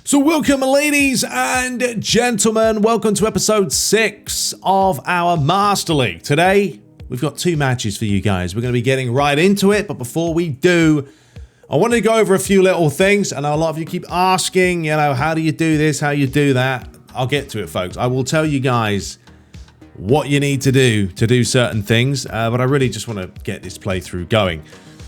So welcome, ladies and gentlemen. Welcome to episode 6 of our Master League. Today, we've got 2 matches for you guys. We're going to be getting right into it. But before we do, I want to go over a few little things. I know a lot of you keep asking, how do you do this? How you do that? I'll get to it, folks. I will tell you guys what you need to do certain things. But I really just want to get this playthrough going.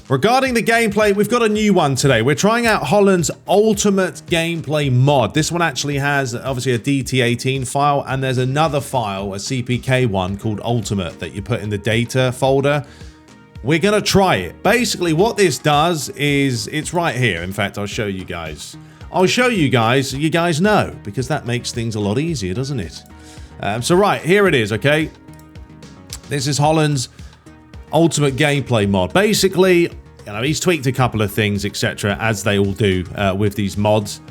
Regarding the gameplay, we've got a new one today. We're trying out Holland's Ultimate Gameplay mod. This one actually has, obviously, a DT18 file, and there's another file, a CPK one, called Ultimate, that you put in the data folder. We're going to try it. Basically, what this does is, it's right here. In fact, I'll show you guys. I'll show you guys so you guys know, because that makes things a lot easier, doesn't it? So, right, here it is, okay? This is Holland's Ultimate Gameplay mod. Basically, he's tweaked a couple of things, etc., as they all do with these mods.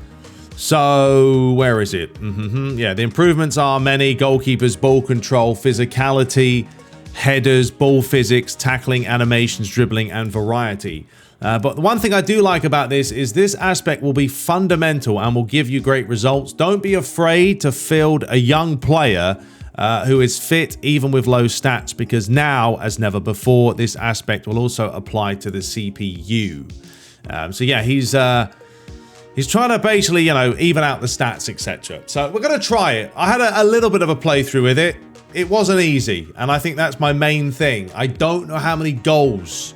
So, where is it? Yeah, the improvements are many. Goalkeepers, ball control, physicality, headers, ball physics, tackling, animations, dribbling, and variety. But the one thing I do like about this is this aspect will be fundamental and will give you great results. Don't be afraid to field a young player who is fit even with low stats, because now, as never before, this aspect will also apply to the CPU. So yeah, he's trying to basically, even out the stats, etc. So we're going to try it. I had a little bit of a playthrough with it. It wasn't easy, and I think that's my main thing. I don't know how many goals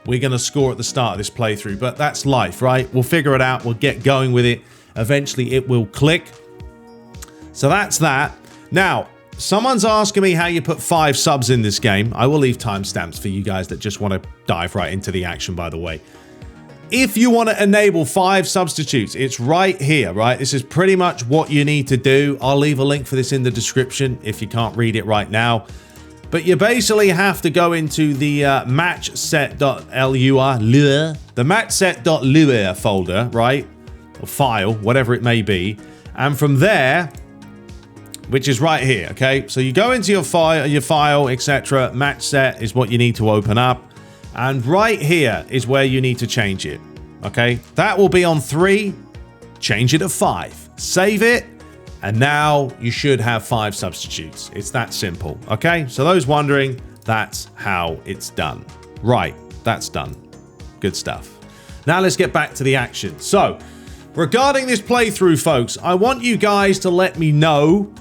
we're going to score at the start of this playthrough, but that's life, right? We'll figure it out. We'll get going with it. Eventually, it will click. So that's that. Now, someone's asking me how you put 5 subs in this game. I will leave timestamps for you guys that just want to dive right into the action, by the way. If you want to enable 5 substitutes, it's right here, right? This is pretty much what you need to do. I'll leave a link for this in the description if you can't read it right now. But you basically have to go into the matchset.lua folder, right? Or file, whatever it may be. And from there, which is right here, okay? So you go into your file, etc. Match set is what you need to open up. And right here is where you need to change it, okay? That will be on 3. Change it to 5. Save it. And now you should have 5 substitutes. It's that simple, okay? So those wondering, that's how it's done. Right, that's done. Good stuff. Now let's get back to the action. So, regarding this playthrough, folks, I want you guys to let me know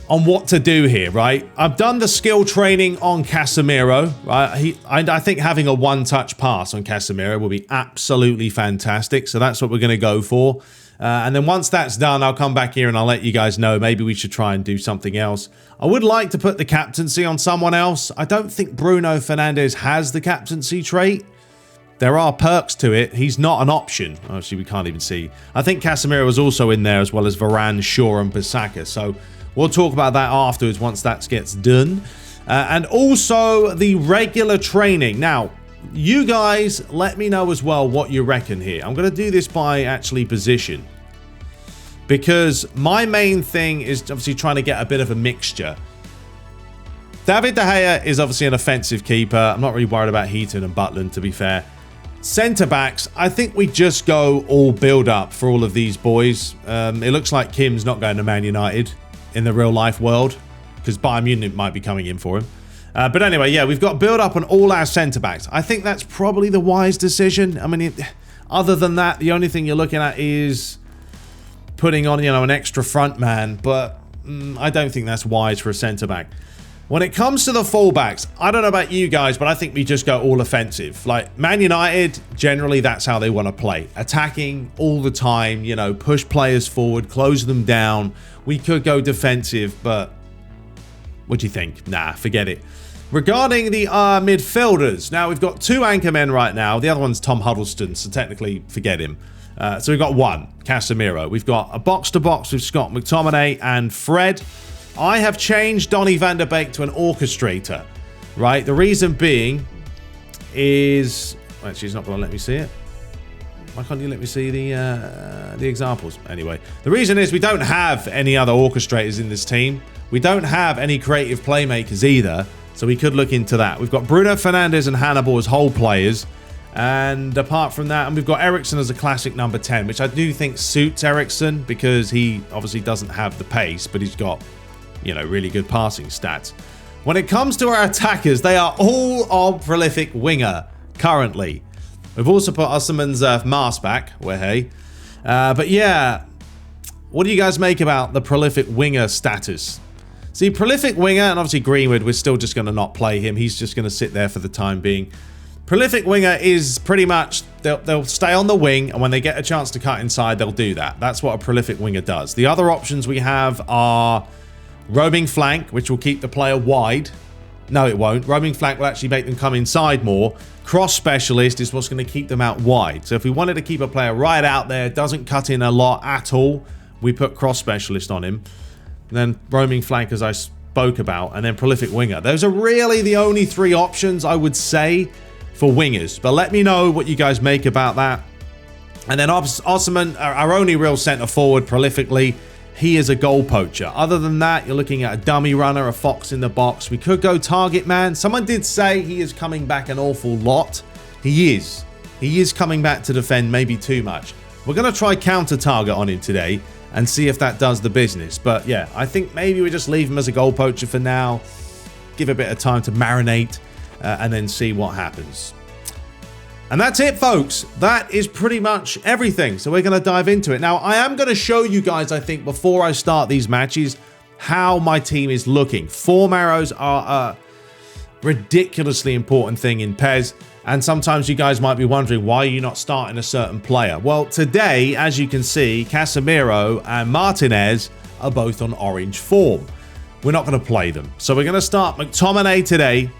on what to do here, right? I've done the skill training on Casemiro, right? I think having a one-touch pass on Casemiro will be absolutely fantastic. So that's what we're going to go for. And then once that's done, I'll come back here and I'll let you guys know. Maybe we should try and do something else. I would like to put the captaincy on someone else. I don't think Bruno Fernandes has the captaincy trait. There are perks to it. He's not an option. Actually, we can't even see. I think Casemiro was also in there, as well as Varane, Shaw, and Bissaka. So we'll talk about that afterwards once that gets done. And also the regular training. Now, you guys let me know as well what you reckon here. I'm going to do this by actually position, because my main thing is obviously trying to get a bit of a mixture. David De Gea is obviously an offensive keeper. I'm not really worried about Heaton and Butland, to be fair. Centre backs, I think we just go all build up for all of these boys. It looks like Kim's not going to Man United in the real life world, because Bayern Munich might be coming in for him. But anyway, yeah, we've got build up on all our centre backs. I think that's probably the wise decision. I mean, other than that, the only thing you're looking at is putting on, an extra front man. But I don't think that's wise for a centre back. When it comes to the fullbacks, I don't know about you guys, but I think we just go all offensive. Like Man United, generally that's how they want to play. Attacking all the time, push players forward, close them down. We could go defensive, but what do you think? Nah, forget it. Regarding the midfielders, now we've got 2 anchor men right now. The other one's Tom Huddleston, so technically forget him. So we've got 1, Casemiro. We've got a box-to-box with Scott McTominay and Fred. I have changed Donny van der Beek to an orchestrator, right? The reason being is... Actually, he's not going to let me see it. Why can't you let me see the examples? Anyway, the reason is we don't have any other orchestrators in this team. We don't have any creative playmakers either, so we could look into that. We've got Bruno Fernandes and Hannibal as whole players, And apart from that, and we've got Eriksen as a classic number 10, which I do think suits Eriksen because he obviously doesn't have the pace, but he's got, you know, really good passing stats. When it comes to our attackers, they are all on prolific winger currently. We've also put Osman's mask back, where hey. But yeah, what do you guys make about the prolific winger status? See, prolific winger, and obviously Greenwood, we're still just going to not play him. He's just going to sit there for the time being. Prolific winger is pretty much, they'll stay on the wing, and when they get a chance to cut inside, they'll do that. That's what a prolific winger does. The other options we have are roaming flank, which will keep the player wide. No, it won't. Roaming flank will actually make them come inside more. Cross specialist is what's going to keep them out wide. So if we wanted to keep a player right out there, doesn't cut in a lot at all, we put cross specialist on him. And then roaming flank, as I spoke about, and then prolific winger. Those are really the only three options I would say for wingers, but let me know what you guys make about that. And then Osman, our only real centre forward prolifically, he is a goal poacher. Other than that, you're looking at a dummy runner, a fox in the box. We could go target man. Someone did say he is coming back an awful lot. He is coming back to defend maybe too much. We're going to try counter target on him today and see if that does the business. But yeah, I think maybe we just leave him as a goal poacher for now, give a bit of time to marinate, and then see what happens. And that's it, folks. That is pretty much everything. So we're going to dive into it. Now, I am going to show you guys, I think, before I start these matches, how my team is looking. Form arrows are a ridiculously important thing in PES. And sometimes you guys might be wondering, why are you not starting a certain player? Well, today, as you can see, Casemiro and Martinez are both on orange form. We're not going to play them. So we're going to start McTominay today.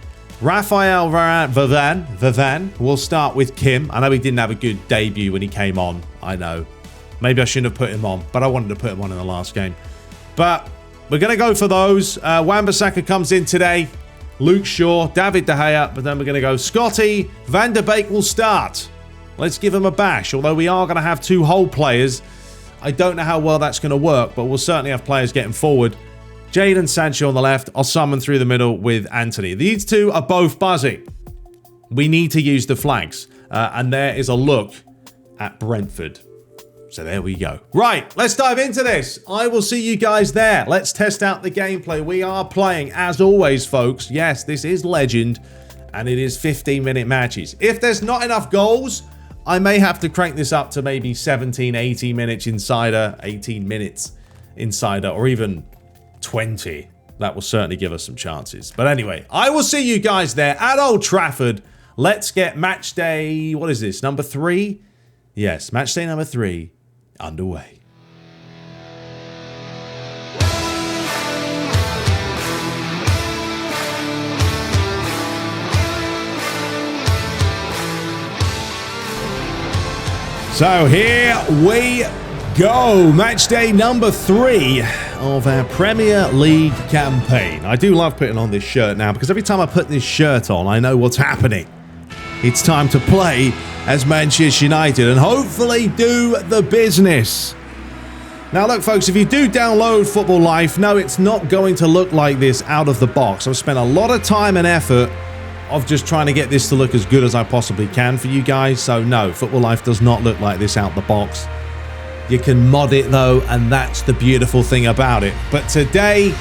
Raphael Varane. We'll start with Kim. I know he didn't have a good debut when he came on. I know. Maybe I shouldn't have put him on, but I wanted to put him on in the last game. But we're going to go for those. Wan-Bissaka comes in today. Luke Shaw, David De Gea, but then we're going to go Scotty. Van der Beek will start. Let's give him a bash. Although we are going to have two whole players. I don't know how well that's going to work, but we'll certainly have players getting forward. Jadon Sancho on the left. I'll summon through the middle with Anthony. These two are both buzzing. We need to use the flanks. And there is a look at Brentford. So there we go. Right, let's dive into this. I will see you guys there. Let's test out the gameplay. We are playing, as always, folks. Yes, this is Legend, and it is 15-minute matches. If there's not enough goals, I may have to crank this up to maybe 17, 18 minutes insider, 18 minutes insider, or even 20. That will certainly give us some chances. But anyway, I will see you guys there at Old Trafford. Let's get match day, what is this, number 3? Yes, match day number 3 underway. So here we go. Match day number 3 of our Premier League campaign. I do love putting on this shirt now because every time I put this shirt on, I know what's happening. It's time to play as Manchester United and hopefully do the business. Now look, folks, if you do download Football Life, no, it's not going to look like this out of the box. I've spent a lot of time and effort of just trying to get this to look as good as I possibly can for you guys. So no, Football Life does not look like this out the box. You can mod it though, and that's the beautiful thing about it. But today,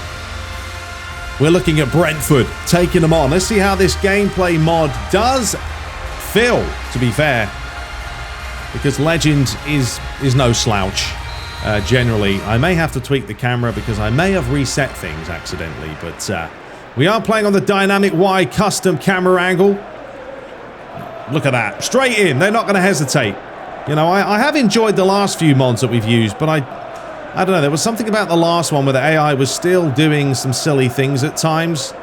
we're looking at Brentford, taking them on. Let's see how this gameplay mod does feel, to be fair. Because Legend is no slouch, generally. I may have to tweak the camera because I may have reset things accidentally. But we are playing on the Dynamic Y custom camera angle. Look at that. Straight in. They're not going to hesitate. You know, I have enjoyed the last few mods that we've used, but I don't know, there was something about the last one where the AI was still doing some silly things at times.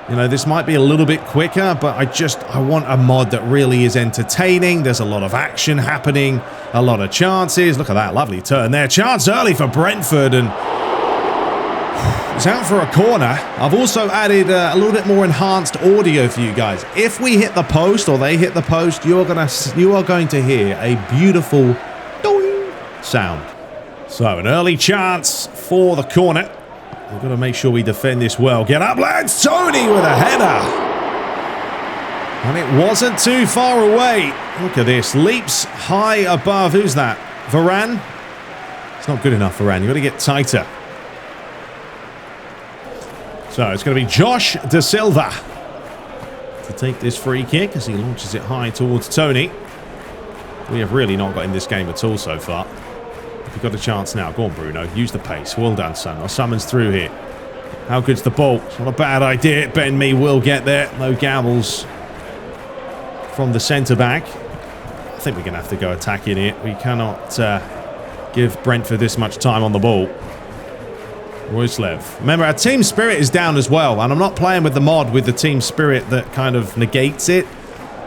You know, this might be a little bit quicker, but I want a mod that really is entertaining. There's a lot of action happening, a lot of chances. Look at that, lovely turn there. Chance early for Brentford, and it's out for a corner. I've also added a little bit more enhanced audio for you guys. If we hit the post or they hit the post, you are going to hear a beautiful doing sound. So an early chance for the corner. We've got to make sure we defend this well. Get up, lads! Tony with a header. And it wasn't too far away. Look at this. Leaps high above. Who's that? Varane? It's not good enough, Varane. You've got to get tighter. So it's going to be Josh Da Silva to take this free kick as he launches it high towards Tony. We have really not got in this game at all so far. If you've got a chance now, go on, Bruno. Use the pace. Well done, son. Our summons through here. How good's the ball? It's not a bad idea. Ben Mee will get there. No gambles from the centre-back. I think we're going to have to go attacking here. We cannot give Brentford this much time on the ball. Royslev. Remember, our team spirit is down as well, and I'm not playing with the mod with the team spirit that kind of negates it.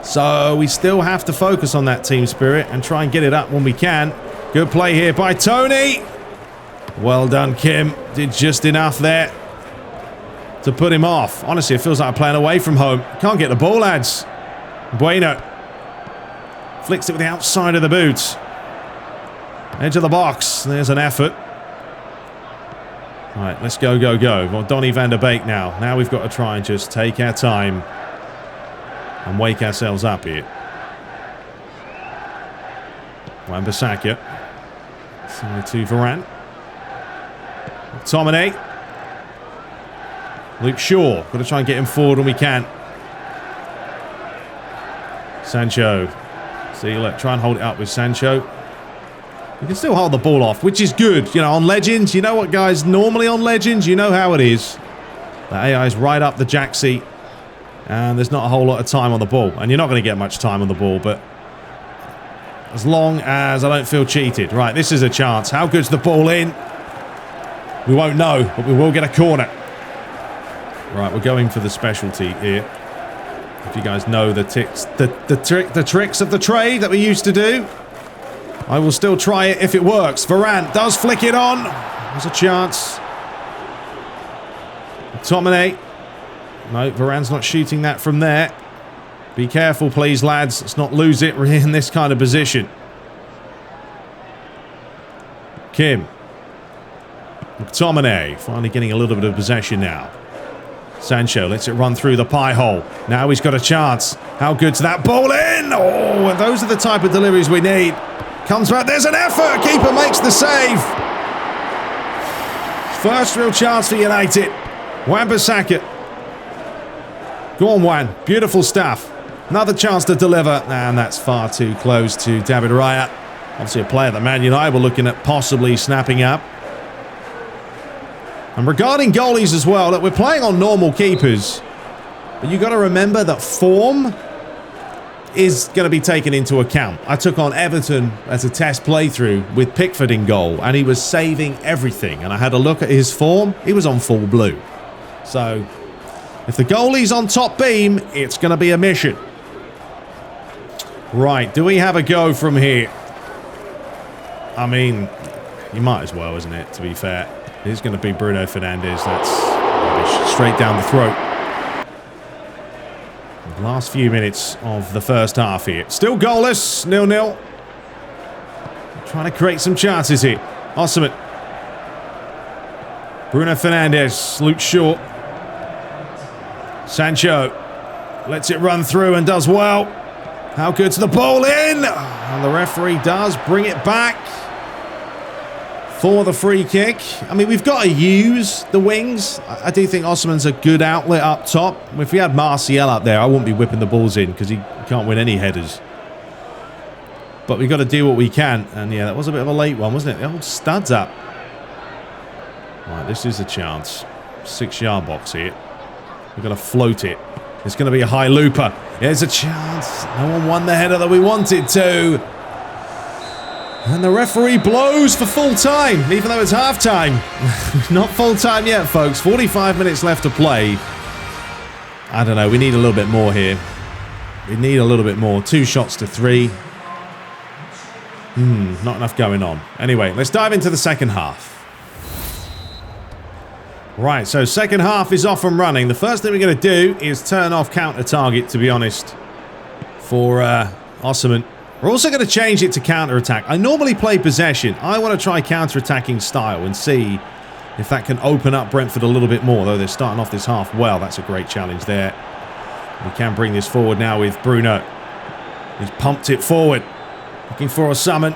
So we still have to focus on that team spirit and try and get it up when we can. Good play here by Tony. Well done, Kim. Did just enough there to put him off. Honestly, it feels like I'm playing away from home. Can't get the ball, lads. Bueno. Flicks it with the outside of the boot. Edge of the box. There's an effort. All right, let's go, go, go. We've got Donny van der Beek now. Now we've got to try and just take our time and wake ourselves up here. Wan-Bissaka. Side to Varane. McTominay. Luke Shaw. Got to try and get him forward when we can. Sancho. See, look, try and hold it up with Sancho. You can still hold the ball off, which is good. You know, on Legends, you know what, guys? Normally on Legends, you know how it is. The AI is right up the jack seat. And there's not a whole lot of time on the ball. And you're not going to get much time on the ball, but as long as I don't feel cheated. Right, this is a chance. How good's the ball in? We won't know, but we will get a corner. Right, we're going for the specialty here. If you guys know the tricks of the trade that we used to do, I will still try it if it works. Varane does flick it on. There's a chance. McTominay. No, Varane's not shooting that from there. Be careful, please, lads. Let's not lose it. We're in this kind of position. Kim. McTominay. Finally getting a little bit of possession now. Sancho lets it run through the pie hole. Now he's got a chance. How good's that ball in? Oh, and those are the type of deliveries we need. Comes back. There's an effort. Keeper makes the save. First real chance for United. Wan-Bissaka. Go on, Wan. Beautiful stuff. Another chance to deliver. And that's far too close to David Raya. Obviously a player that Man United were looking at possibly snapping up. And regarding goalies as well, look, we're playing on normal keepers. But you've got to remember that form is going to be taken into account. I took on Everton as a test playthrough with Pickford in goal, and he was saving everything. And I had a look at his form. He was on full blue. So if the goalie's on top beam, it's going to be a mission. Right, do we have a go from here? I mean, you might as well, isn't it, to be fair. It's going to be Bruno Fernandes. That's rubbish. Straight down the throat. The last few minutes of the first half here. Still goalless. 0-0. Trying to create some chances here. Osimhen. Bruno Fernandes. Luke Shaw. Sancho. Lets it run through and does well. How good's the ball in? And the referee does bring it back for the free kick. I mean, we've got to use the wings. I do think Osimhen's a good outlet up top. If we had Martial up there, I wouldn't be whipping the balls in because he can't win any headers. But we've got to do what we can. And yeah, that was a bit of a late one, wasn't it? The old studs up. Right, this is a chance. 6-yard box here. We've got to float it. It's going to be a high looper. There's a chance. No one won the header that we wanted to. And the referee blows for full time, even though it's half time. Not full time yet, folks. 45 minutes left to play. I don't know. We need a little bit more here. We need a little bit more. 2 shots to 3. Not enough going on. Anyway, let's dive into the second half. Right, so second half is off and running. The first thing we're going to do is turn off counter-target, to be honest, for Osimhen. We're also going to change it to counter-attack. I normally play possession. I want to try counter-attacking style and see if that can open up Brentford a little bit more, though they're starting off this half well. That's a great challenge there. We can bring this forward now with Bruno. He's pumped it forward. Looking for a summon.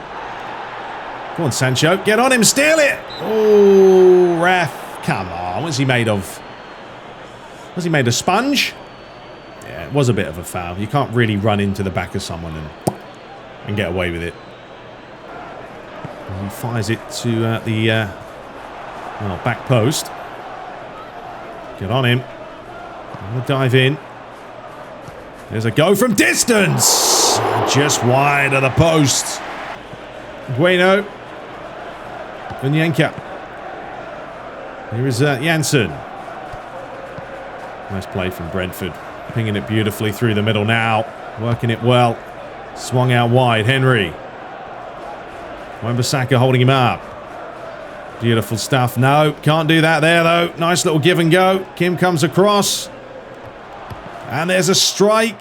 Go on, Sancho. Get on him. Steal it. Oh, ref. Come on. What's he made of? Was he made of sponge? Yeah, it was a bit of a foul. You can't really run into the back of someone and get away with it. And he fires it to the back post. Get on him. I'm going to dive in. There's a go from distance. Just wide of the post. Bueno. Vanyenka. Here is Janssen. Nice play from Brentford. Pinging it beautifully through the middle now. Working it well. Swung out wide. Henry. Wan-Bissaka holding him up. Beautiful stuff. No, can't do that there though. Nice little give and go. Kim comes across. And there's a strike.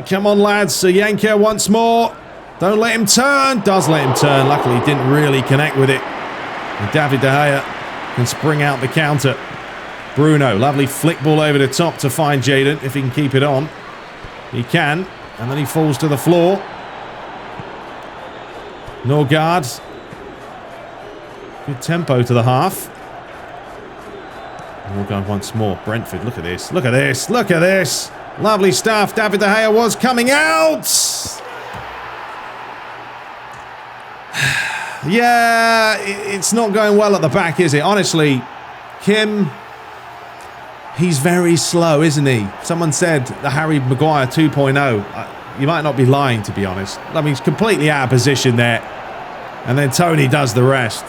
Come on, lads. Soyinka once more. Don't let him turn. Does let him turn. Luckily, he didn't really connect with it. And David De Gea can spring out the counter. Bruno, lovely flick ball over the top to find Jadon. If he can keep it on. He can. And then he falls to the floor. Norgard. Good tempo to the half. Norgard once more. Brentford, look at this. Look at this. Look at this. Lovely stuff. David De Gea was coming out. Yeah, it's not going well at the back, is it? Honestly, Kim, he's very slow, isn't he? Someone said the Harry Maguire 2.0. You might not be lying, to be honest. I mean, he's completely out of position there. And then Tony does the rest.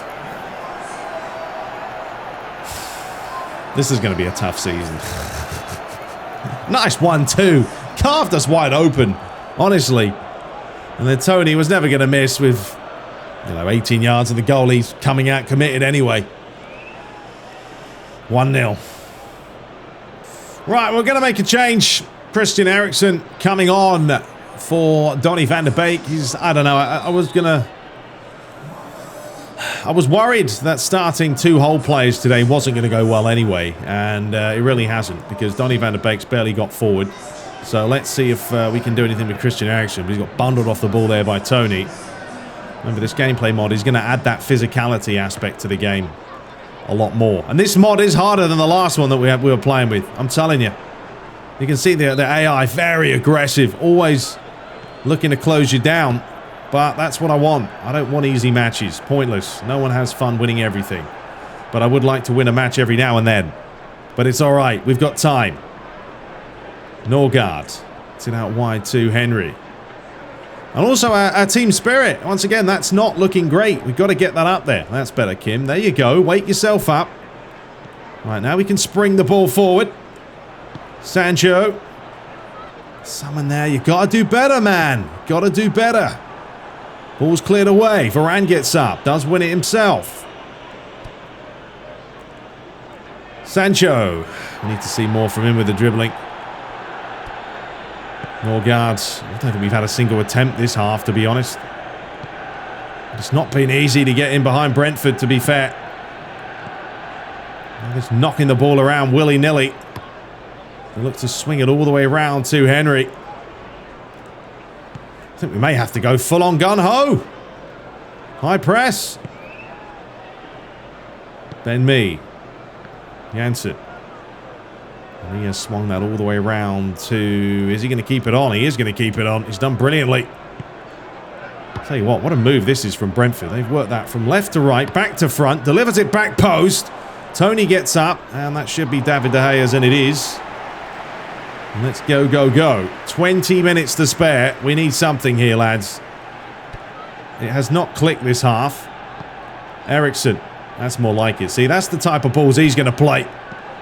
This is going to be a tough season. Nice 1-2. Carved us wide open, honestly. And then Tony was never going to miss with, 18 yards of the goal. He's coming out committed anyway. 1-0. Right, we're going to make a change. Christian Eriksen coming on for Donny van der Beek. I don't know, I was worried that starting two Hull players today wasn't going to go well anyway, and it really hasn't, because Donny van der Beek's barely got forward. So let's see if we can do anything with Christian Eriksen. But he's got bundled off the ball there by Tony. Remember, this gameplay mod is going to add that physicality aspect to the game a lot more. And this mod is harder than the last one that we were playing with. I'm telling you. You can see the AI very aggressive, always looking to close you down. But that's what I want. I don't want easy matches. Pointless. No one has fun winning everything. But I would like to win a match every now and then. But it's all right. We've got time. Norgard. It's it out wide to Henry. And also our team spirit. Once again, that's not looking great. We've got to get that up there. That's better, Kim. There you go. Wake yourself up. Right, now we can spring the ball forward. Sancho. Someone there. You got to do better, man. Got to do better. Ball's cleared away. Varane gets up. Does win it himself. Sancho. We need to see more from him with the dribbling. Norgard. I don't think we've had a single attempt this half, to be honest. It's not been easy to get in behind Brentford, to be fair. Just knocking the ball around willy-nilly. They look to swing it all the way around to Henry. I think we may have to go full-on gun-ho. High press. Ben Mee. Janssen. And he has swung that all the way around to... Is he going to keep it on? He is going to keep it on. He's done brilliantly. I'll tell you what a move this is from Brentford. They've worked that from left to right, back to front, delivers it back post. Tony gets up, and that should be David De Gea's, and it is. And let's go, go, go. 20 minutes to spare. We need something here, lads. It has not clicked this half. Eriksen. That's more like it. See, that's the type of balls he's going to play.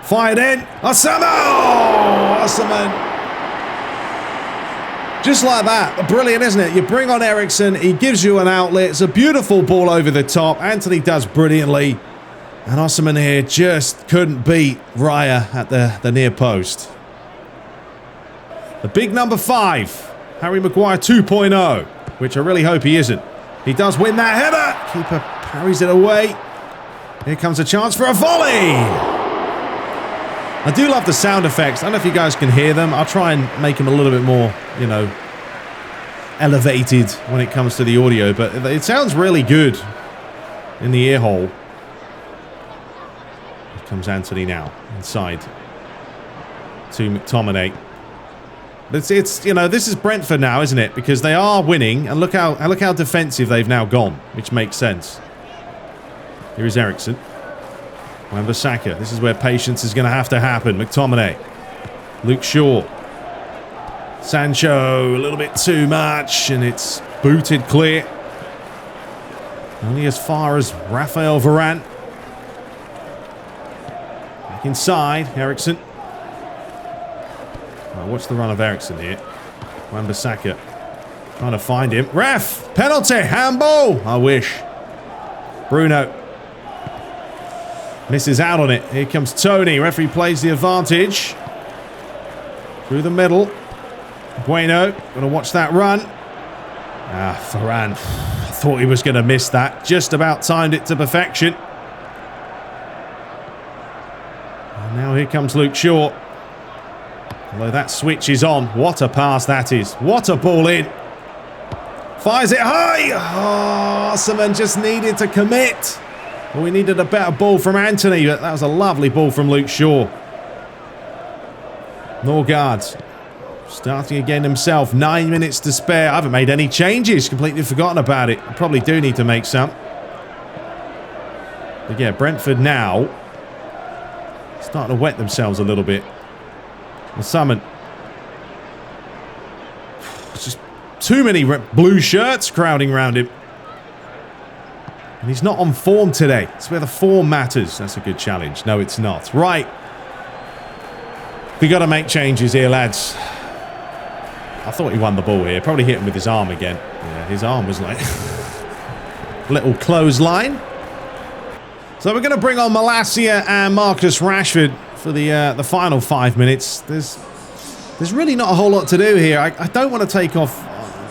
Fired in. Osimhen! Oh, Osimhen. Just like that. Brilliant, isn't it? You bring on Eriksen. He gives you an outlet. It's a beautiful ball over the top. Anthony does brilliantly. And Osimhen here just couldn't beat Raya at the near post. The big number 5. Harry Maguire 2.0. Which I really hope he isn't. He does win that header. Keeper parries it away. Here comes a chance for a volley. I do love the sound effects. I don't know if you guys can hear them. I'll try and make them a little bit more, you know, elevated when it comes to the audio, but it sounds really good in the ear hole. Here comes Anthony now, inside to McTominay. But it's you know, this is Brentford now, isn't it? Because they are winning, and look how defensive they've now gone, which makes sense. Here is Eriksen. Wan-Bissaka. This is where patience is going to have to happen. McTominay. Luke Shaw. Sancho, a little bit too much, and it's booted clear. Only as far as Rafael Varane. Back inside, Eriksen. Right, watch the run of Eriksen here. Wan-Bissaka. Trying to find him. Ref! Penalty! Handball! I wish. Bruno. Misses out on it. Here comes Tony. Referee plays the advantage. Through the middle. Bueno. Going to watch that run. Ah, Varane. I thought he was going to miss that. Just about timed it to perfection. And now here comes Luke Shaw. Although that switch is on. What a pass that is. What a ball in. Fires it high. Oh, someone just needed to commit. Well, we needed a better ball from Anthony, but that was a lovely ball from Luke Shaw. Norgard starting again himself. 9 minutes to spare. I haven't made any changes. Completely forgotten about it. I probably do need to make some. But yeah, Brentford now starting to wet themselves a little bit. And Summon. It's just too many blue shirts crowding around him. And he's not on form today. It's where the form matters. That's a good challenge. No, it's not. Right. We got to make changes here, lads. I thought he won the ball here. Probably hit him with his arm again. Yeah, his arm was like little clothesline. So we're going to bring on Malacia and Marcus Rashford for the final 5 minutes. There's really not a whole lot to do here. I don't want to take off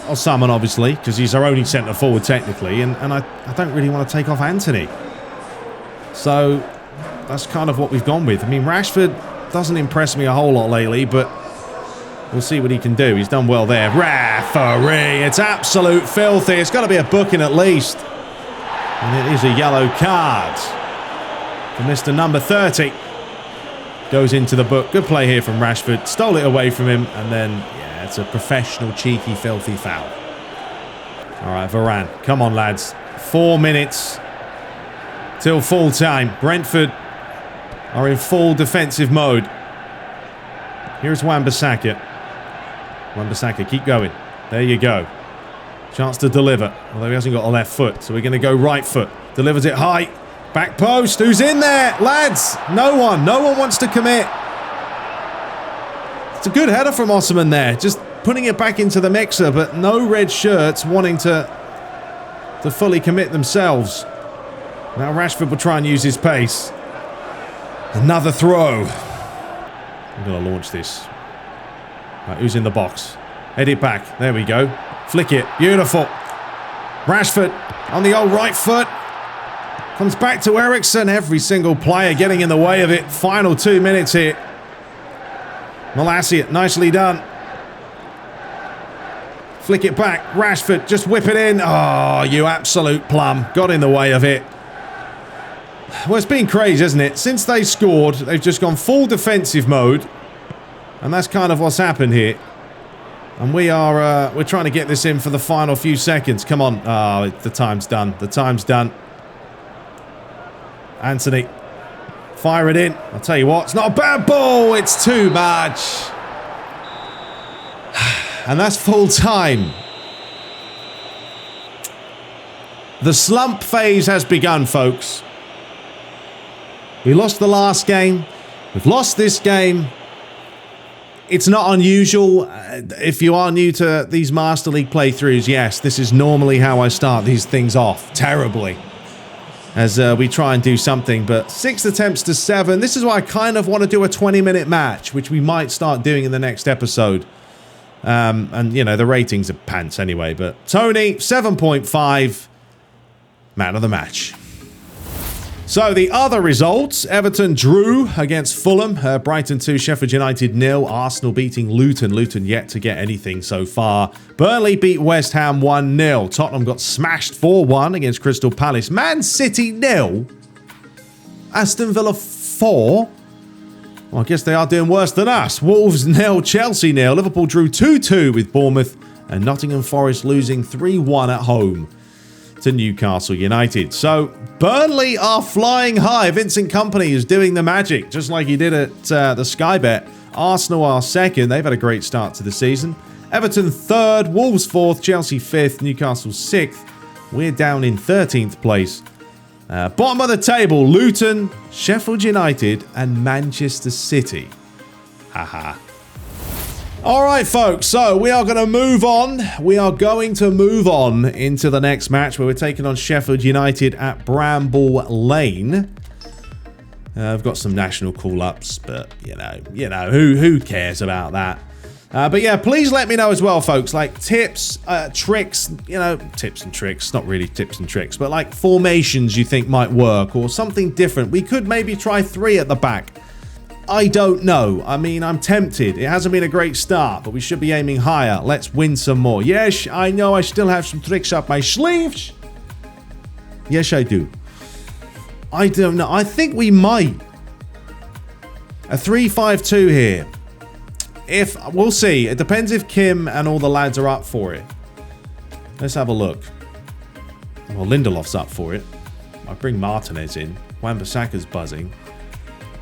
Osman, obviously, because he's our only centre forward technically, and I don't really want to take off Anthony. So that's kind of what we've gone with. I mean, Rashford doesn't impress me a whole lot lately, but we'll see what he can do. He's done well there. Referee, it's absolute filthy. It's got to be a booking at least. And it is a yellow card for Mr. Number 30. Goes into the book. Good play here from Rashford. Stole it away from him, and then, yeah, it's a professional, cheeky, filthy foul. All right, Varane. Come on, lads. 4 minutes till full time. Brentford are in full defensive mode. Here's Wan-Bissaka. Wan-Bissaka, keep going. There you go. Chance to deliver, although he hasn't got a left foot, so we're going to go right foot. Delivers it high. Back post. Who's in there? Lads, no one. No one wants to commit. It's a good header from Osman there. Just putting it back into the mixer, but no red shirts wanting to fully commit themselves. Now Rashford will try and use his pace. Another throw. I'm going to launch this. Right, who's in the box? Head it back. There we go. Flick it. Beautiful. Rashford on the old right foot. Comes back to Eriksen. Every single player getting in the way of it. Final 2 minutes here. Malacia, nicely done. Flick it back. Rashford, just whip it in. Oh, you absolute plum. Got in the way of it. Well, it's been crazy, isn't it? Since they scored, they've just gone full defensive mode. And that's kind of what's happened here. And we're trying to get this in for the final few seconds. Come on. Oh, the time's done. The time's done. Anthony, fire it in. I'll tell you what, it's not a bad ball. It's too much. And that's full time. The slump phase has begun, folks. We lost the last game. We've lost this game. It's not unusual. If you are new to these Master League playthroughs, yes, this is normally how I start these things off. Terribly. As we try and do something, but 6 attempts to 7. This is why I kind of want to do a 20-minute match, which we might start doing in the next episode. And, you know, the ratings are pants anyway, but Tony, 7.5, man of the match. So the other results, Everton drew against Fulham, Brighton 2, Sheffield United 0, Arsenal beating Luton. Luton yet to get anything so far. Burnley beat West Ham 1-0. Tottenham got smashed 4-1 against Crystal Palace. Man City 0, Aston Villa 4. Well, I guess they are doing worse than us. Wolves 0, Chelsea 0. Liverpool drew 2-2 with Bournemouth, and Nottingham Forest losing 3-1 at home to Newcastle United. So Burnley are flying high. Vincent Kompany is doing the magic, just like he did at the Sky Bet. Arsenal are second. They've had a great start to the season. Everton third, Wolves fourth, Chelsea fifth, Newcastle sixth. We're down in 13th place. Bottom of the table, Luton, Sheffield United, and Manchester City. Haha. All right, folks, so we are going to move on. We are going to move on into the next match where we're taking on Sheffield United at Bramble Lane. I've got some national call-ups, but, you know, who cares about that? But yeah, please let me know as well, folks, like tips, tricks, tips and tricks, not really tips and tricks, but like formations you think might work or something different. We could maybe try 3 at the back. I don't know. I mean, I'm tempted. It hasn't been a great start, but we should be aiming higher. Let's win some more. Yes, I know I still have some tricks up my sleeves. Yes, I do. I don't know. I think we might. A 3-5-2 here. We'll see. It depends if Kim and all the lads are up for it. Let's have a look. Well, Lindelof's up for it. I bring Martinez in. Wan-Bissaka's buzzing.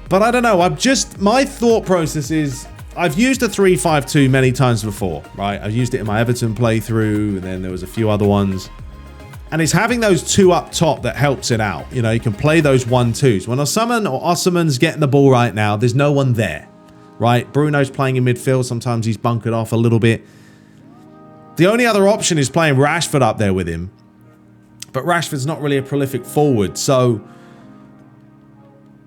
But I don't know. My thought process is I've used a 3-5-2 many times before, right? I've used it in my Everton playthrough, and then there was a few other ones. And it's having those 2 up top that helps it out. You know, you can play those 1-2s. When Osman's getting the ball right now, there's no one there, right? Bruno's playing in midfield. Sometimes he's bunkered off a little bit. The only other option is playing Rashford up there with him. But Rashford's not really a prolific forward, so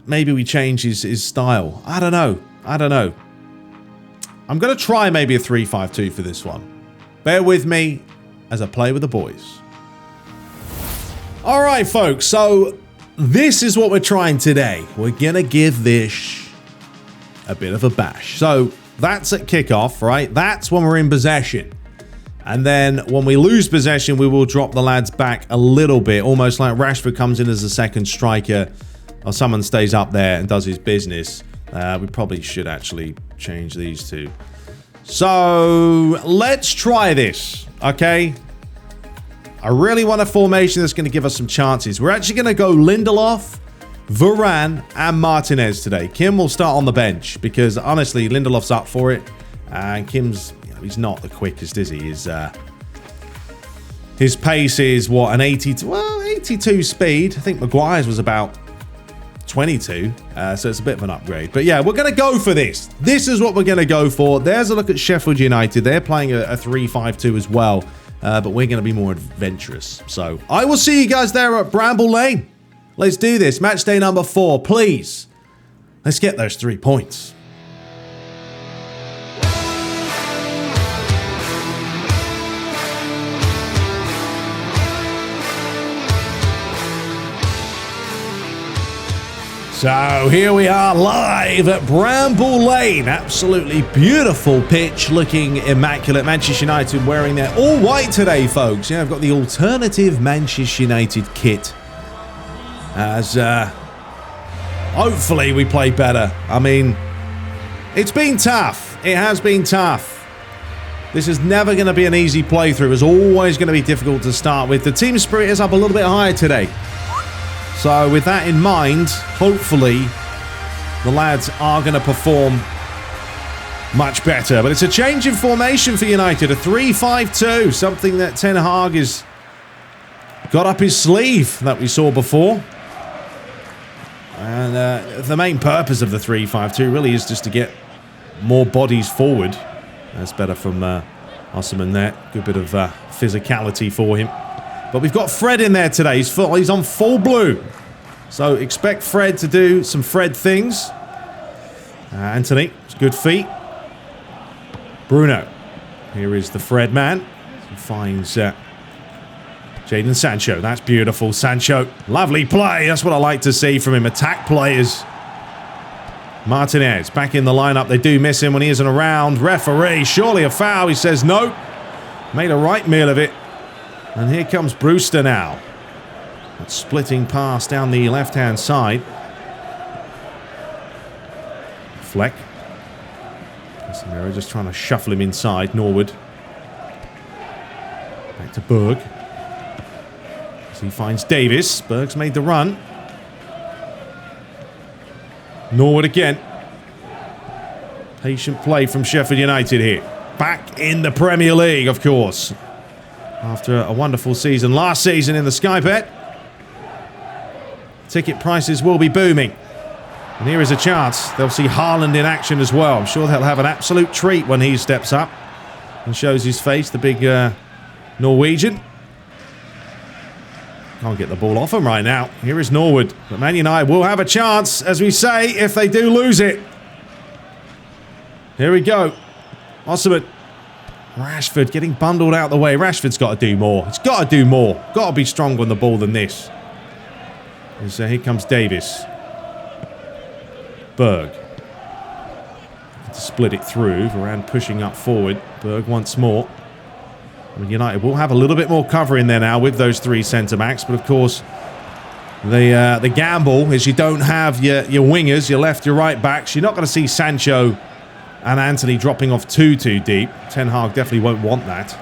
maybe we change his style. I don't know. I'm going to try maybe a 3-5-2 for this one. Bear with me as I play with the boys. All right, folks. So this is what we're trying today. We're going to give this a bit of a bash. So that's at kickoff, right? That's when we're in possession. And then when we lose possession, we will drop the lads back a little bit, almost like Rashford comes in as a second striker, or someone stays up there and does his business. We probably should actually change these two. So let's try this, okay? I really want a formation that's going to give us some chances. We're actually going to go Lindelof, Varane, and Martinez today. Kim will start on the bench because honestly, Lindelof's up for it, and Kim's he's not the quickest, is he? His pace is what, an 82 speed. I think Maguire's was about 22, so it's a bit of an upgrade. But yeah, we're going to go for this. This is what we're going to go for. There's a look at Sheffield United. They're playing a 3-5-2 as well, but we're going to be more adventurous. So I will see you guys there at Bramble Lane. Let's do this. Match day number 4, please. Let's get those 3 points. So here we are live at Bramble Lane. Absolutely beautiful pitch, looking immaculate. Manchester United wearing their all white today, folks. Yeah, I've got the alternative Manchester United kit. As hopefully we play better. I mean, it's been tough. It has been tough. This is never going to be an easy playthrough. It's always going to be difficult to start with. The team spirit is up a little bit higher today. So with that in mind, hopefully the lads are going to perform much better. But it's a change in formation for United, a 3-5-2, something that Ten Hag has got up his sleeve that we saw before. And the main purpose of the 3-5-2 really is just to get more bodies forward. That's better from Osman there. Good bit of physicality for him. But we've got Fred in there today. He's on full blue. So expect Fred to do some Fred things. Anthony, good feet. Bruno. Here is the Fred man. He finds Jadon Sancho, that's beautiful. Sancho, lovely play. That's what I like to see from him. Attack players. Martinez, back in the lineup. They do miss him when he isn't around. Referee, surely a foul. He says no. Made a right meal of it. And here comes Brewster now. That splitting pass down the left-hand side. Fleck. Casemiro just trying to shuffle him inside. Norwood. Back to Berg. As he finds Davis. Berg's made the run. Norwood again. Patient play from Sheffield United here. Back in the Premier League, of course. After a wonderful season last season in the Sky Bet. Ticket prices will be booming. And here is a chance. They'll see Holland in action as well. I'm sure they'll have an absolute treat when he steps up and shows his face, the big Norwegian. Can't get the ball off him right now. Here is Norwood. But Man United will have a chance, as we say, if they do lose it. Here we go. Osimhen. Rashford getting bundled out the way. Rashford's got to do more. He's got to do more. Got to be stronger on the ball than this. So here comes Davis. Berg. To split it through. Varane pushing up forward. Berg once more. I mean, United will have a little bit more cover in there now with those three centre-backs. But of course, the gamble is you don't have your wingers, your left, your right backs. You're not going to see Sancho and Antony dropping off too deep. Ten Hag definitely won't want that.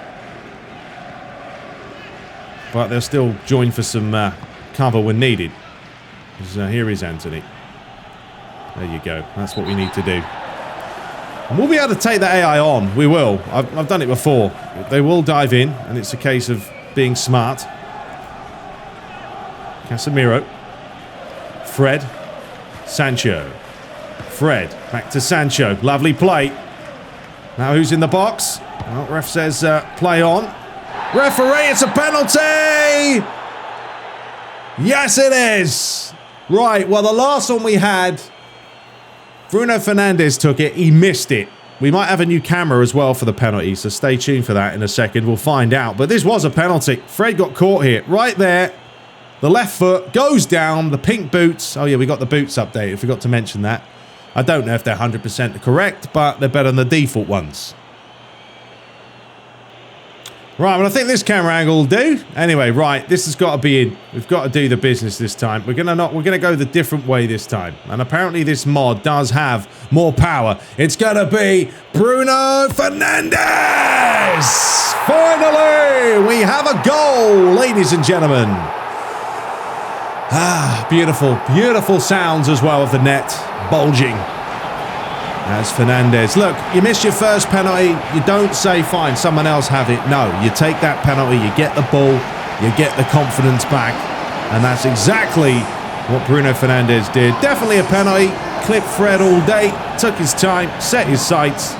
But they'll still join for some cover when needed. So here is Antony. There you go. That's what we need to do. And we'll be able to take the AI on. We will. I've done it before. They will dive in, and it's a case of being smart. Casemiro. Fred. Sancho. Fred. Back to Sancho. Lovely play. Now who's in the box? Well, ref says play on. Referee, it's a penalty! Yes, it is! Right, well, the last one we had, Bruno Fernandes took it. He missed it. We might have a new camera as well for the penalty, so stay tuned for that in a second. We'll find out. But this was a penalty. Fred got caught here. Right there. The left foot goes down. The pink boots. Oh, yeah, we got the boots updated. Forgot to mention that. I don't know if they're 100% correct, but they're better than the default ones. Right, well, I think this camera angle will do. Anyway, right, this has got to be in. We've got to do the business this time. We're gonna go the different way this time. And apparently this mod does have more power. It's gonna be Bruno Fernandes! Finally, we have a goal, ladies and gentlemen. Ah, beautiful, beautiful sounds as well of the net bulging. As Fernandes. Look, you missed your first penalty. You don't say, fine, someone else have it. No, you take that penalty, you get the ball, you get the confidence back. And that's exactly what Bruno Fernandes did. Definitely a penalty. Clipped Fred all day. Took his time, set his sights.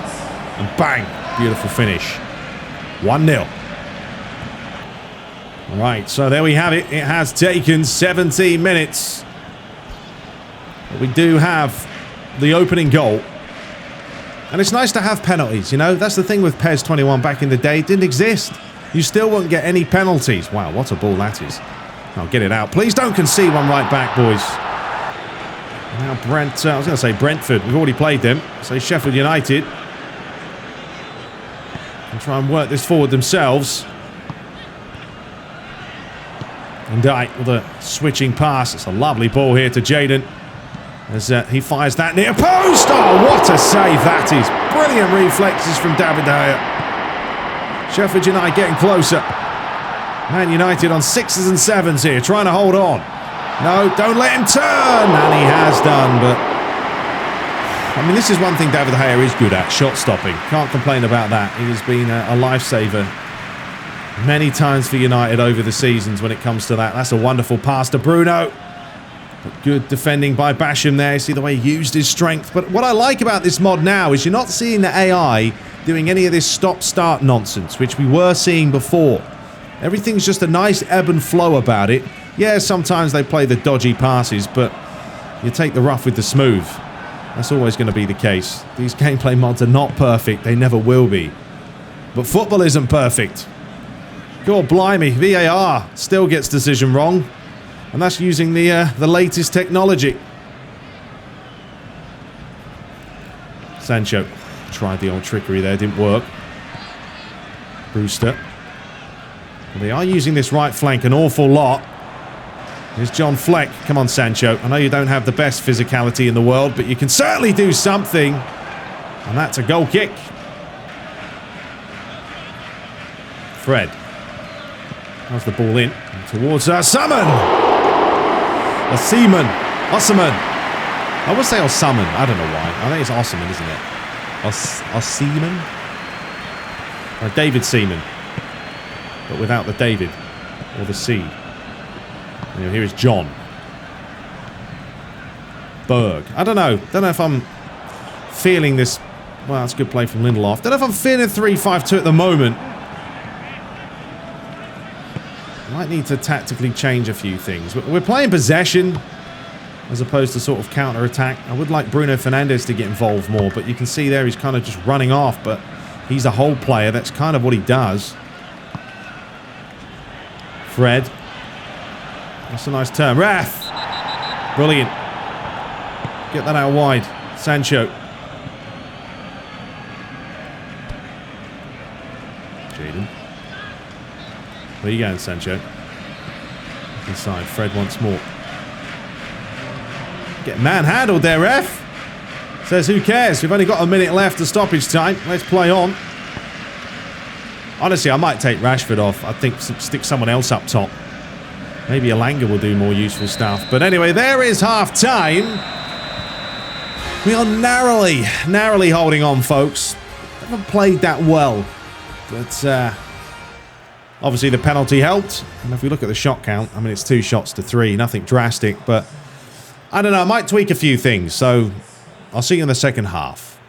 And bang, beautiful finish. 1-0. All right, so there we have it. It has taken 17 minutes. But we do have the opening goal. And it's nice to have penalties, you know. That's the thing with PES 21 back in the day. It didn't exist. You still wouldn't get any penalties. Wow, what a ball that is. I'll get it out. Please don't concede one right back, boys. Now I was going to say Brentford. We've already played them. So Sheffield United. And try and work this forward themselves. And with a switching pass. It's a lovely ball here to Jadon. As he fires that near post. Oh, what a save that is. Brilliant reflexes from David De Gea. Sheffield United getting closer. Man United on 6s and 7s here, trying to hold on. No, don't let him turn. And he has done, but... I mean, this is one thing David De Gea is good at, shot stopping. Can't complain about that. He has been a lifesaver many times for United over the seasons when it comes to that. That's a wonderful pass to Bruno. Good defending by Basham there. See the way he used his strength. But what I like about this mod now is you're not seeing the AI doing any of this stop-start nonsense, which we were seeing before. Everything's just a nice ebb and flow about it. Yeah, sometimes they play the dodgy passes, but you take the rough with the smooth. That's always going to be the case. These gameplay mods are not perfect. They never will be. But football isn't perfect. God blimey, VAR still gets decision wrong. And that's using the latest technology. Sancho tried the old trickery there, didn't work. Brewster. Well, they are using this right flank an awful lot. Here's John Fleck. Come on, Sancho. I know you don't have the best physicality in the world, but you can certainly do something. And that's a goal kick. Fred. How's the ball in? Towards Summon. Osman. I would say Osman. I don't know why. I think it's Osman, isn't it? Osman? David Seaman. But without the David. Or the C. Here is John. Berg. I don't know. Don't know if I'm feeling this. Well, that's a good play from Lindelof. Don't know if I'm feeling 3-5-2 at the moment. Might need to tactically change a few things. We're playing possession as opposed to sort of counter-attack. I would like Bruno Fernandes to get involved more, but you can see there he's kind of just running off, but he's a whole player. That's kind of what he does. Fred. That's a nice turn. Ref! Brilliant. Get that out wide. Sancho. Jaden. Where you going, Sancho? Inside. Fred once more. Get manhandled there, ref. Says who cares? We've only got a minute left of stoppage time. Let's play on. Honestly, I might take Rashford off. I think stick someone else up top. Maybe Elanga will do more useful stuff. But anyway, there is half time. We are narrowly holding on, folks. Haven't played that well. But obviously the penalty helped. And if we look at the shot count, I mean, it's 2 shots to 3. Nothing drastic, but I don't know. I might tweak a few things. So I'll see you in the second half.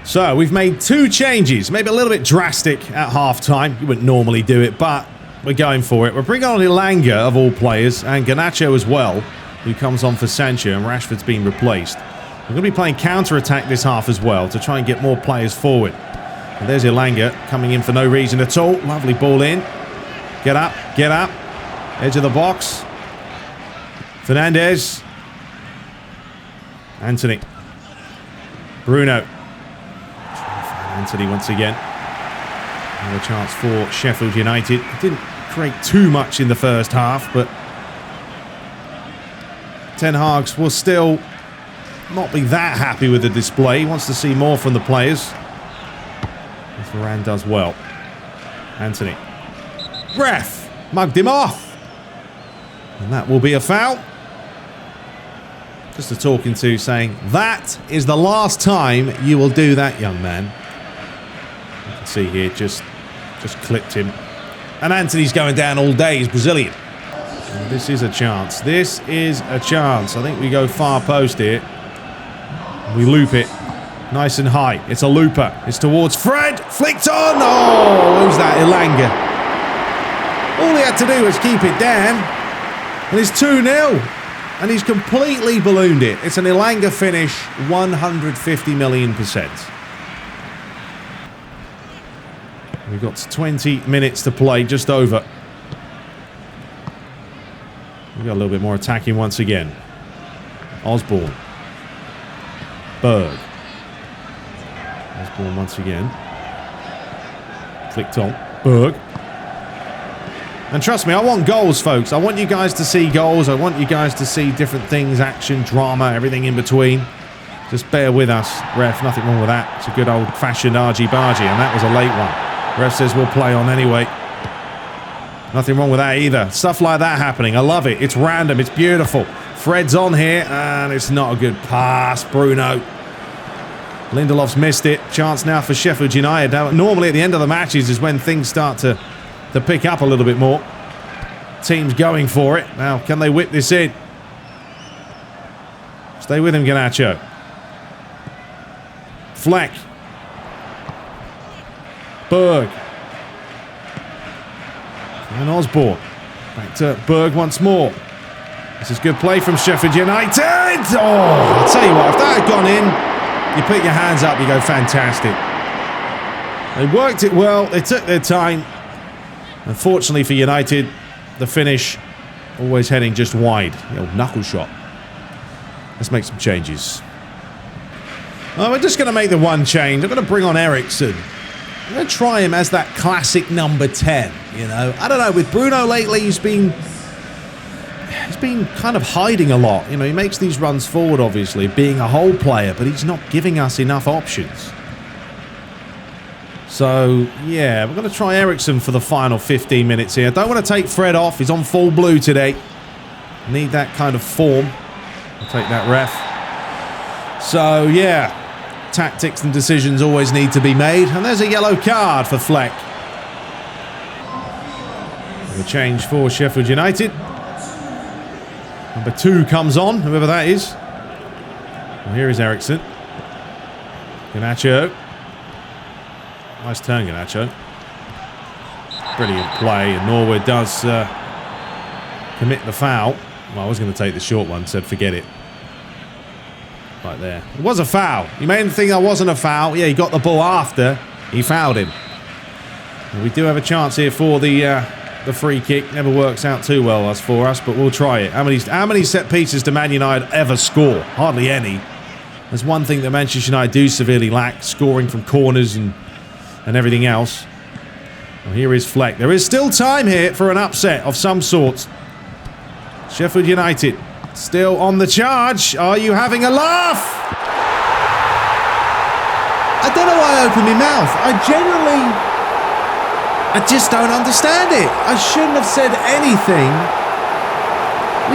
So we've made 2 changes. Maybe a little bit drastic at half time. You wouldn't normally do it, but we're going for it. We're bringing on Elanga, of all players, and Garnacho as well, who comes on for Sancho, and Rashford's been replaced. We're going to be playing counter-attack this half as well to try and get more players forward. And there's Elanga coming in for no reason at all. Lovely ball in. Get up. Edge of the box. Fernandes. Anthony. Bruno. Anthony once again. Another chance for Sheffield United. Didn't create too much in the first half, but Ten Hag will still not be that happy with the display. He wants to see more from the players. Varane does well. Anthony. Ref! Mugged him off! And that will be a foul. Just a talking to saying, that is the last time you will do that, young man. You can see here, just clipped him. And Anthony's going down all day. He's Brazilian. And this is a chance. This is a chance. I think we go far post here. We loop it. Nice and high. It's a looper. It's towards Fred. Flicked on. Oh, who's that? Elanga. All he had to do was keep it down. And it's 2-0. And he's completely ballooned it. It's an Elanga finish, 150 million%. We've got 20 minutes to play, just over. We've got a little bit more attacking once again. Osborne. Berg. Osborne once again. Flicked on. Berg. And trust me, I want goals, folks. I want you guys to see goals. I want you guys to see different things, action, drama, everything in between. Just bear with us, ref. Nothing wrong with that. It's a good old-fashioned argy-bargy, and that was a late one. Ref says we'll play on anyway. Nothing wrong with that either. Stuff like that happening. I love it. It's random. It's beautiful. Fred's on here, and it's not a good pass. Bruno. Lindelof's missed it. Chance now for Sheffield United. Now, normally at the end of the matches is when things start to pick up a little bit more. Team's going for it. Now, can they whip this in? Stay with him, Garnacho. Fleck. Berg. And Osborne. Back to Berg once more. This is good play from Sheffield United. Oh, I'll tell you what, if that had gone in, you put your hands up, you go, fantastic. They worked it well. They took their time. Unfortunately for United, the finish always heading just wide. The old knuckle shot. Let's make some changes. Oh, we're just going to make the one change. I'm going to bring on Eriksen. I'm going to try him as that classic number 10, you know. I don't know, with Bruno lately, he's been kind of hiding a lot. You know, he makes these runs forward, obviously, being a whole player, but he's not giving us enough options. So, yeah, we're going to try Eriksen for the final 15 minutes here. Don't want to take Fred off. He's on full blue today. Need that kind of form. I'll take that, ref. So, yeah, tactics and decisions always need to be made. And there's a yellow card for Fleck. The change for Sheffield United. Number 2 comes on, whoever that is. Well, here is Eriksen. Garnacho. Nice turn, Garnacho. Brilliant play, and Norwood does commit the foul. Well, I was going to take the short one, said forget it. Right there. It was a foul. You made him think that wasn't a foul. Yeah, he got the ball after. He fouled him. And we do have a chance here for the free kick. Never works out too well for us, but we'll try it. How many set pieces do Man United ever score? Hardly any. There's one thing that Manchester United do severely lack, scoring from corners and everything else. Well, here is Fleck. There is still time here for an upset of some sort. Sheffield United still on the charge. Are you having a laugh? I don't know why I opened my mouth. I just don't understand it. I shouldn't have said anything.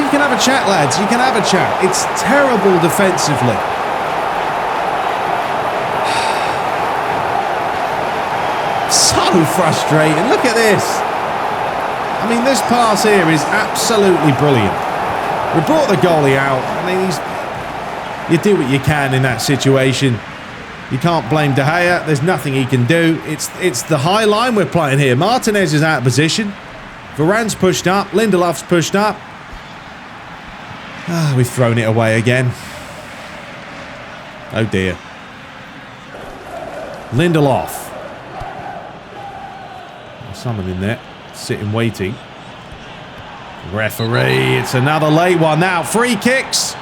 You can have a chat, lads. You can have a chat. It's terrible defensively. So frustrating. Look at this. I mean, this pass here is absolutely brilliant. We brought the goalie out. I mean, you do what you can in that situation. You can't blame De Gea. There's nothing he can do. It's the high line we're playing here. Martinez is out of position. Varane's pushed up. Lindelof's pushed up. Ah, we've thrown it away again. Oh dear. Lindelof. Someone in there, sitting waiting. Referee, it's another late one now. Free kicks.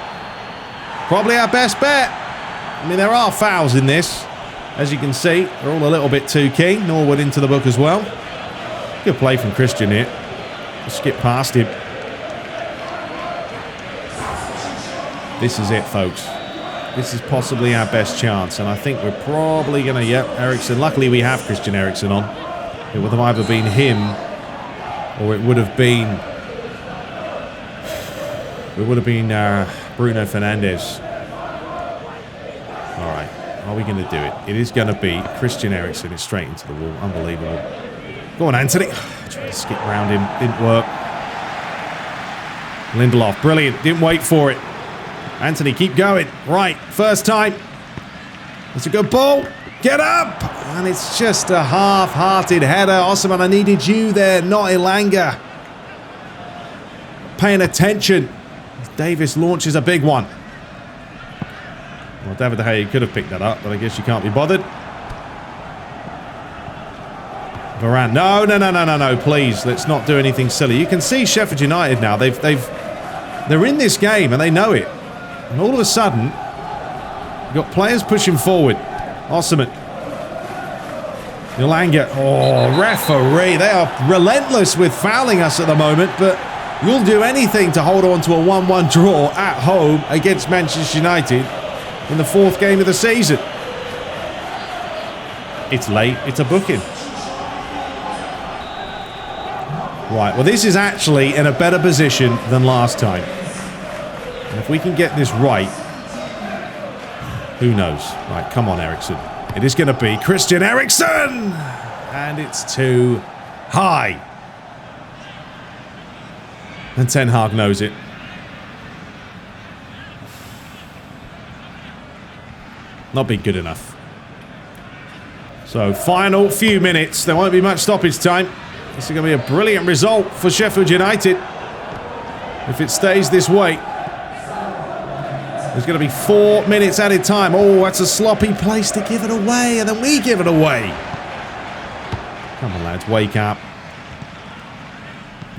Probably our best bet. I mean, there are fouls in this. As you can see, they're all a little bit too keen. Norwood into the book as well. Good play from Christian here. Skip past him. This is it, folks. This is possibly our best chance, and I think we're probably going to, yep, Eriksen. Luckily, we have Christian Eriksen on. It would have either been him, or it would have been Bruno Fernandes. All right, are we going to do it? It is going to be Christian Eriksen. It's straight into the wall. Unbelievable. Go on, Anthony. Trying to skip around him. Didn't work. Lindelof, brilliant. Didn't wait for it. Anthony, keep going. Right, first time. That's a good ball. Get up! And it's just a half-hearted header. Osman, I needed you there, not Elanga. Paying attention. Davis launches a big one. Well, David De Gea could have picked that up, but I guess you can't be bothered. Varane. No, please. Let's not do anything silly. You can see Sheffield United now. They're in this game and they know it. And all of a sudden, you've got players pushing forward. Osman. Elanga. Oh, referee. They are relentless with fouling us at the moment, but you'll do anything to hold on to a 1-1 draw at home against Manchester United in the 4th game of the season. It's late. It's a booking. Right, well, this is actually in a better position than last time. And if we can get this right, who knows? Right, come on, Eriksen. It is going to be Christian Eriksen! And it's too high. And Ten Hag knows it. Not been good enough. So, final few minutes. There won't be much stoppage time. This is going to be a brilliant result for Sheffield United. If it stays this way. There's going to be 4 minutes added time. Oh, that's a sloppy place to give it away. And then we give it away. Come on, lads. Wake up.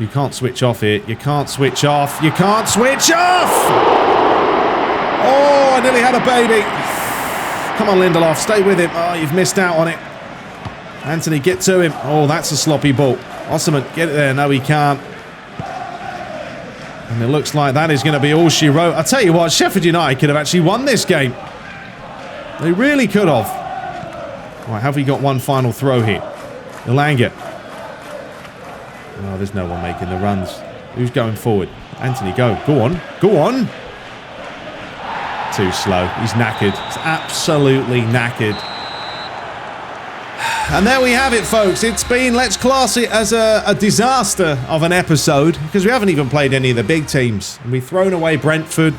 You can't switch off here. You can't switch off. You can't switch off! Oh, I nearly had a baby. Come on, Lindelof. Stay with him. Oh, you've missed out on it. Anthony, get to him. Oh, that's a sloppy ball. Osman, get it there. No, he can't. And it looks like that is going to be all she wrote. I'll tell you what, Sheffield United could have actually won this game. They really could have. Right, have we got one final throw here? Ilanga. Oh, there's no one making the runs. Who's going forward? Anthony, go. Go on. Go on. Too slow. He's knackered. He's absolutely knackered. And there we have it, folks. It's been, let's class it as a disaster of an episode, because we haven't even played any of the big teams. And we've thrown away Brentford.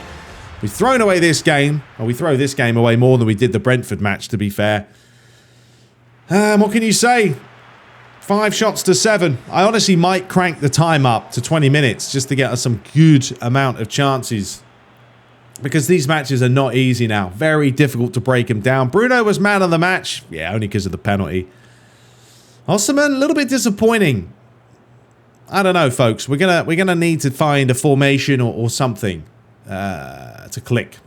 We've thrown away this game. Well, we throw this game away more than we did the Brentford match, to be fair. What can you say? 5 shots to 7. I honestly might crank the time up to 20 minutes just to get us some good amount of chances. Because these matches are not easy now. Very difficult to break them down. Bruno was man of the match. Yeah, only because of the penalty. Osman, a little bit disappointing. I don't know, folks. We're gonna need to find a formation or something to click.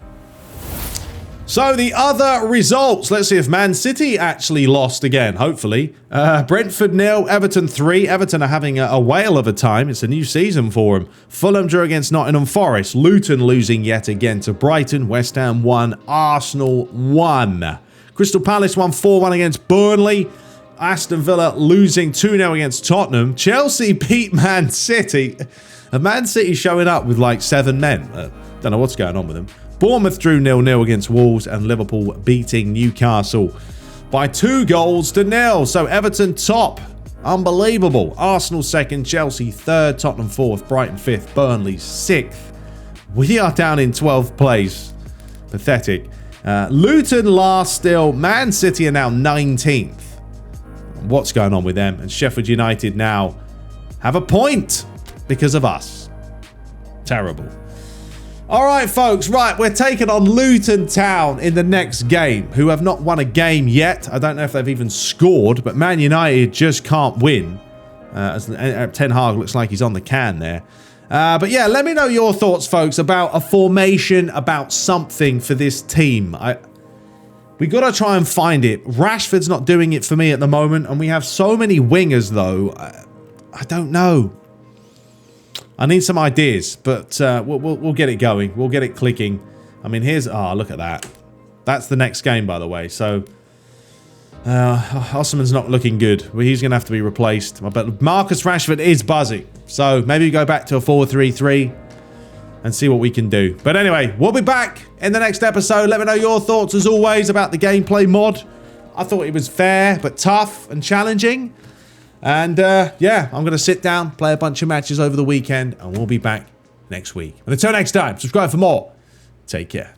So the other results. Let's see if Man City actually lost again, hopefully. Brentford 0, Everton 3. Everton are having a whale of a time. It's a new season for them. Fulham drew against Nottingham Forest. Luton losing yet again to Brighton. West Ham 1, Arsenal 1. Crystal Palace won 4-1 against Burnley. Aston Villa losing 2-0 against Tottenham. Chelsea beat Man City. And Man City showing up with like 7 men. Don't know what's going on with them. Bournemouth drew 0-0 against Wolves, and Liverpool beating Newcastle by 2-0. So Everton top. Unbelievable. Arsenal second, Chelsea third, Tottenham fourth, Brighton fifth, Burnley sixth. We are down in 12th place. Pathetic. Luton last still. Man City are now 19th. What's going on with them? And Sheffield United now have a point because of us. Terrible. All right, folks. Right, we're taking on Luton Town in the next game, who have not won a game yet. I don't know if they've even scored, but Man United just can't win. As Ten Hag looks like he's on the can there. But yeah, let me know your thoughts, folks, about a formation, about something for this team. We got to try and find it. Rashford's not doing it for me at the moment, and we have so many wingers, though. I don't know. I need some ideas, but we'll get it going. We'll get it clicking. I mean, here's... Oh, look at that. That's the next game, by the way. So, Osman's not looking good. Well, he's going to have to be replaced. But Marcus Rashford is buzzing. So, maybe go back to a 4-3-3 and see what we can do. But anyway, we'll be back in the next episode. Let me know your thoughts, as always, about the gameplay mod. I thought it was fair, but tough and challenging. And, yeah, I'm going to sit down, play a bunch of matches over the weekend, and we'll be back next week. And until next time, subscribe for more. Take care.